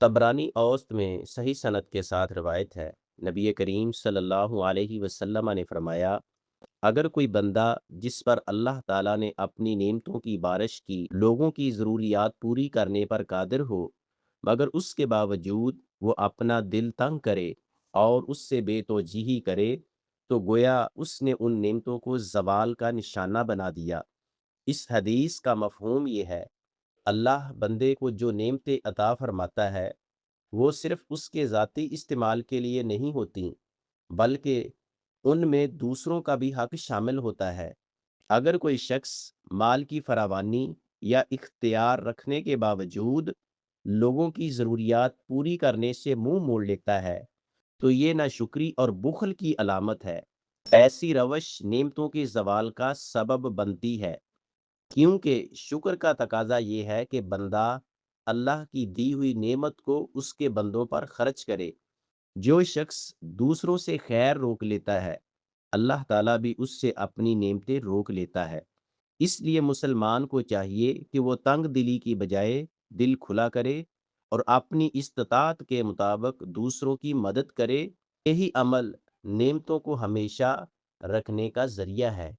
तबरानी औस्त में सही सनद के साथ रवायत है। नबी करीम सल्लल्लाहु अलैहि वसल्लम ने फरमाया, अगर कोई बंदा जिस पर अल्लाह ताला ने अपनी नेमतों की बारिश की लोगों की ज़रूरियात पूरी करने पर कादिर हो, मगर उसके बावजूद वो अपना दिल तंग करे और उससे बेतौजीही करे, तो गोया उसने उन नेमतों को ज़वाल का निशाना बना दिया। इस हदीस का मफ़हूम ये है, अल्लाह बंदे को जो नेमतें अता फरमाता है वो सिर्फ उसके ज़ाती इस्तेमाल के लिए नहीं होती, बल्कि उनमें दूसरों का भी हक शामिल होता है। अगर कोई शख्स माल की फरावानी या इख्तियार रखने के बावजूद लोगों की ज़रूरियात पूरी करने से मुंह मोड़ लेता है, तो ये नाशुक्री और बुखल की अलामत है। ऐसी रवश नेमतों के ज़वाल का सबब बनती है, क्योंकि शुक्र का तकाजा ये है कि बंदा अल्लाह की दी हुई नेमत को उसके बंदों पर खर्च करे। जो शख्स दूसरों से खैर रोक लेता है, अल्लाह ताला भी उससे अपनी नेमतें रोक लेता है। इसलिए मुसलमान को चाहिए कि वो तंग दिली की बजाय दिल खुला करे और अपनी इस्तात के मुताबिक दूसरों की मदद करे। यही अमल नेमतों को हमेशा रखने का जरिया है।